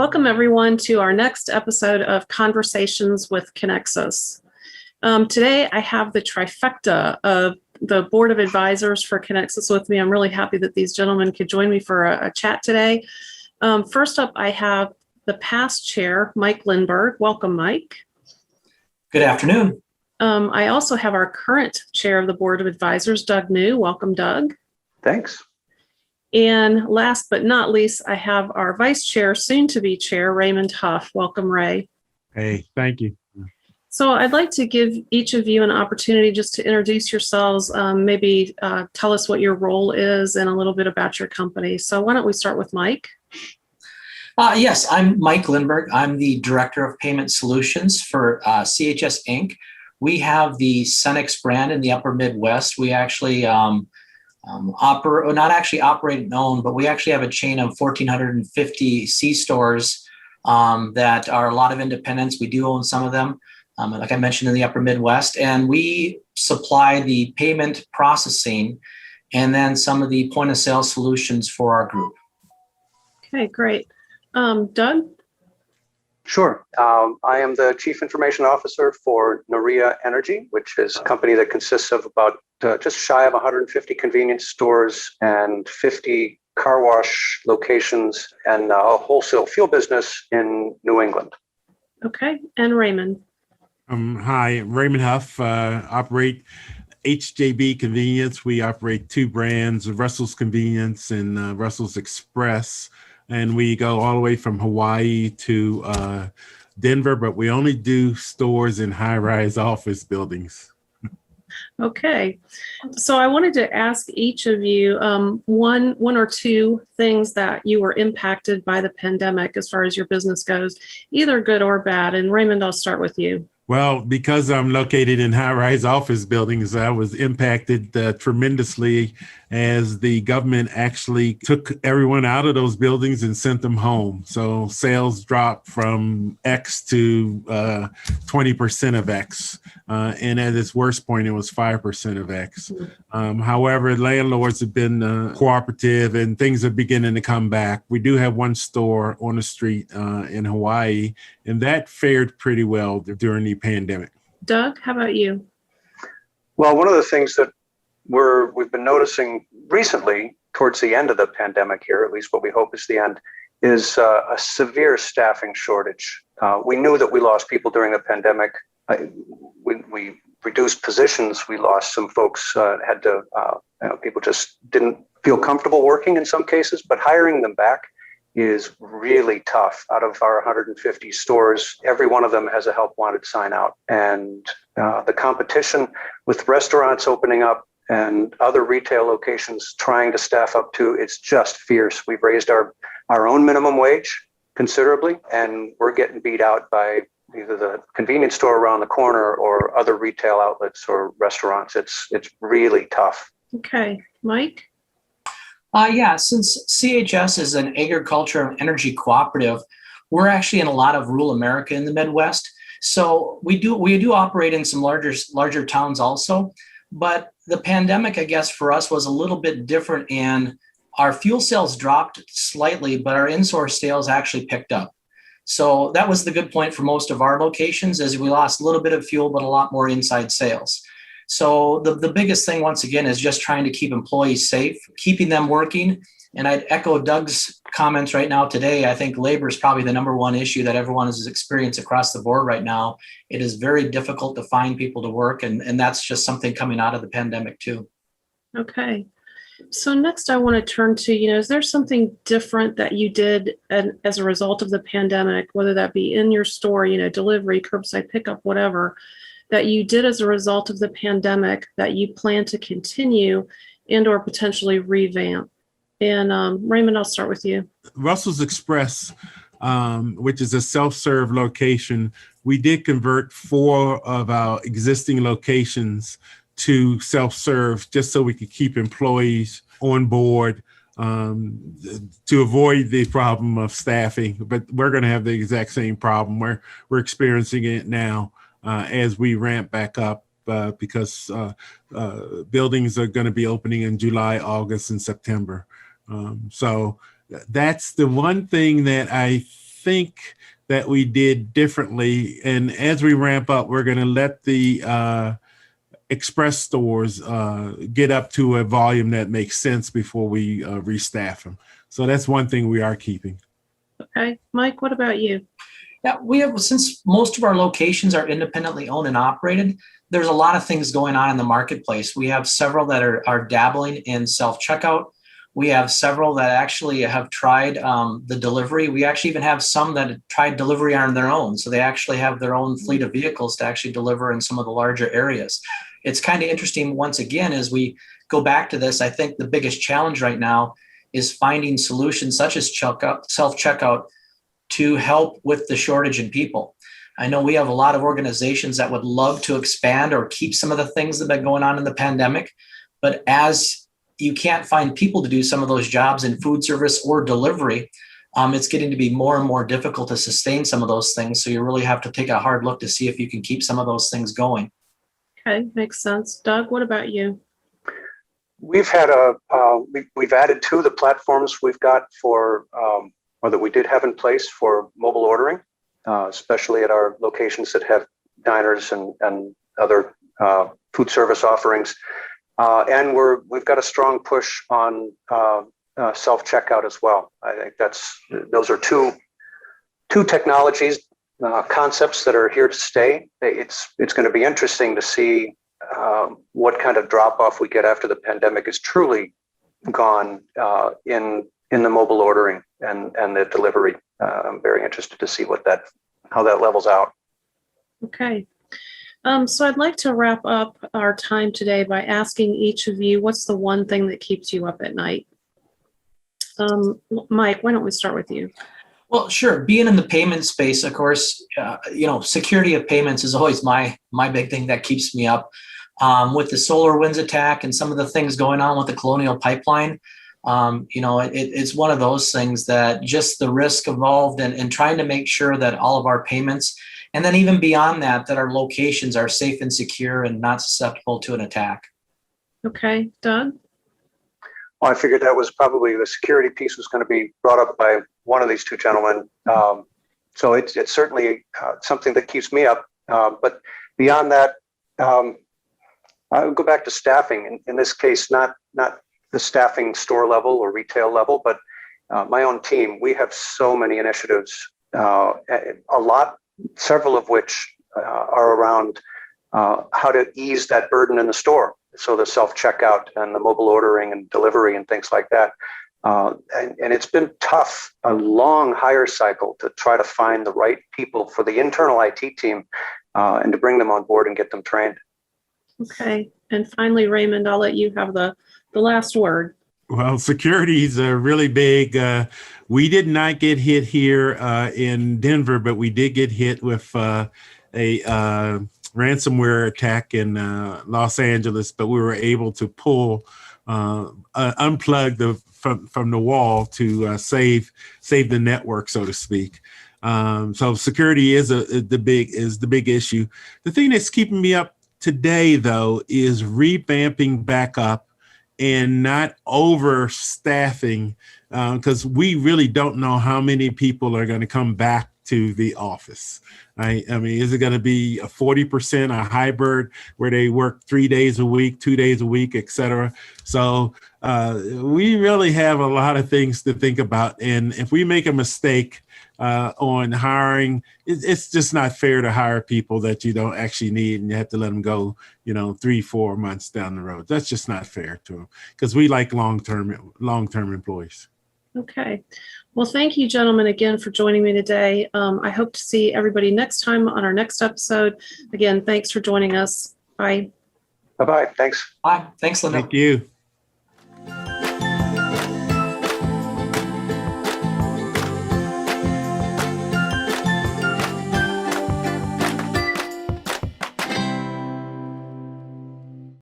Welcome everyone to our next episode of Conversations with Conexxus. Today I have the trifecta of the Board of Advisors for Conexxus with me. I'm really happy that these gentlemen could join me for a chat today. First up, I have the past chair, Mike Lindberg. Welcome, Mike. Good afternoon. I also have our current chair of the Board of Advisors, Doug New. Welcome, Doug. Thanks. And last but not least, I have our vice chair, soon to be chair, Raymond Huff. Welcome, Ray. Hey, thank you. So I'd like to give each of you an opportunity just to introduce yourselves, maybe tell us what your role is and a little bit about your company. So why don't we start with Mike? Yes, I'm Mike Lindberg. I'm the Director of Payment Solutions for CHS Inc. We have the Conexxus brand in the upper Midwest. We actually not actually operate and own, but we actually have a chain of 1,450 C-stores that are a lot of independents. We do own some of them, like I mentioned, in the upper Midwest. And we supply the payment processing and then some of the point of sale solutions for our group. Okay, great. Doug? Sure. I am the Chief Information Officer for Nouria Energy, which is a company that consists of about just shy of 150 convenience stores and 50 car wash locations and a wholesale fuel business in New England. Okay, and Raymond. Hi, Raymond Huff, operate HJB Convenience. We operate two brands, Russell's Convenience and Russell's Express. And we go all the way from Hawaii to Denver, but we only do stores in high-rise office buildings. Okay, so I wanted to ask each of you one or two things that you were impacted by the pandemic as far as your business goes, either good or bad. And Raymond, I'll start with you. Well, because I'm located in high-rise office buildings, I was impacted tremendously as the government actually took everyone out of those buildings and sent them home. So sales dropped from X to 20% of X. And at its worst point, it was 5% of X. However, landlords have been cooperative and things are beginning to come back. We do have one store on the street in Hawaii, and that fared pretty well during the pandemic. Doug, how about you? Well, one of the things that we've been noticing recently towards the end of the pandemic here, at least what we hope is the end, is a severe staffing shortage. We knew that we lost people during the pandemic. We reduced positions. We lost some folks, people just didn't feel comfortable working in some cases, but hiring them back is really tough. Out of our 150 stores, every one of them has a help wanted sign out. And the competition with restaurants opening up and other retail locations trying to staff up too, it's just fierce. We've raised our own minimum wage considerably, and we're getting beat out by either the convenience store around the corner or other retail outlets or restaurants. It's really tough. Okay, Mike? Yeah, since CHS is an agriculture and energy cooperative, we're actually in a lot of rural America in the Midwest. So we do operate in some larger towns also, but the pandemic, I guess, for us was a little bit different, and our fuel sales dropped slightly, but our in-source sales actually picked up. So that was the good point for most of our locations, is we lost a little bit of fuel, but a lot more inside sales. So the biggest thing, once again, is just trying to keep employees safe, keeping them working. And I'd echo Doug's comments right now today. I think labor is probably the number one issue that everyone is experiencing across the board right now. It is very difficult to find people to work, and that's just something coming out of the pandemic too. Okay. So next I want to turn to, is there something different that you did as a result of the pandemic, whether that be in your store, delivery, curbside pickup, whatever, that you did as a result of the pandemic that you plan to continue and or potentially revamp? And Raymond, I'll start with you. Russell's Express, which is a self-serve location, we did convert 4 of our existing locations to self-serve just so we could keep employees on board to avoid the problem of staffing. But we're going to have the exact same problem. We're experiencing it now as we ramp back up because buildings are going to be opening in July, August, and September. So that's the one thing that I think that we did differently. And as we ramp up, we're going to let the express stores get up to a volume that makes sense before we restaff them. So that's one thing we are keeping. Okay. Mike, what about you? Yeah, we have, since most of our locations are independently owned and operated, there's a lot of things going on in the marketplace. We have several that are dabbling in self-checkout. We have several that actually have tried the delivery. We actually even have some that tried delivery on their own. So they actually have their own fleet of vehicles to actually deliver in some of the larger areas. It's kind of interesting, once again, as we go back to this, I think the biggest challenge right now is finding solutions such as self-checkout to help with the shortage in people. I know we have a lot of organizations that would love to expand or keep some of the things that have been going on in the pandemic, but as you can't find people to do some of those jobs in food service or delivery, it's getting to be more and more difficult to sustain some of those things. So you really have to take a hard look to see if you can keep some of those things going. Okay, makes sense. Doug, what about you? We've had we've added to the platforms we've got for, or that we did have in place for mobile ordering, especially at our locations that have diners and other food service offerings. And we've got a strong push on self-checkout as well. I think those are two technologies, concepts that are here to stay. It's going to be interesting to see what kind of drop off we get after the pandemic is truly gone in the mobile ordering and the delivery. I'm very interested to see how that levels out. Okay. So I'd like to wrap up our time today by asking each of you, what's the one thing that keeps you up at night? Mike, why don't we start with you? Well, sure. Being in the payment space, of course, security of payments is always my big thing that keeps me up. With the SolarWinds attack and some of the things going on with the Colonial Pipeline, it's one of those things that just the risk involved in trying to make sure that all of our payments, and then even beyond that our locations are safe and secure and not susceptible to an attack. Okay, Doug? Well, I figured that was probably the security piece was going to be brought up by one of these two gentlemen. So it's certainly something that keeps me up. But beyond that, I'll go back to staffing. In this case, not the staffing store level or retail level, but my own team. We have so many initiatives, several of which are around how to ease that burden in the store. So the self-checkout and the mobile ordering and delivery and things like that. And it's been tough, a long hire cycle to try to find the right people for the internal IT team and to bring them on board and get them trained. Okay. And finally, Raymond, I'll let you have the last word. Well, security is really big. We did not get hit here in Denver, but we did get hit with a ransomware attack in Los Angeles. But we were able to unplug from the wall to save the network, so to speak. So security is the big issue. The thing that's keeping me up today, though, is revamping back up and not overstaffing, because we really don't know how many people are going to come back to the office. Right? I mean, is it going to be a 40%, a hybrid where they work 3 days a week, 2 days a week, et cetera? So we really have a lot of things to think about. And if we make a mistake on hiring, it's just not fair to hire people that you don't actually need and you have to let them go, 3-4 months down the road. That's just not fair to them, because we like long-term employees. Okay. Well, thank you, gentlemen, again for joining me today. I hope to see everybody next time on our next episode. Again, thanks for joining us. Bye. Bye-bye. Thanks. Bye. Thanks, Linda. Thank you.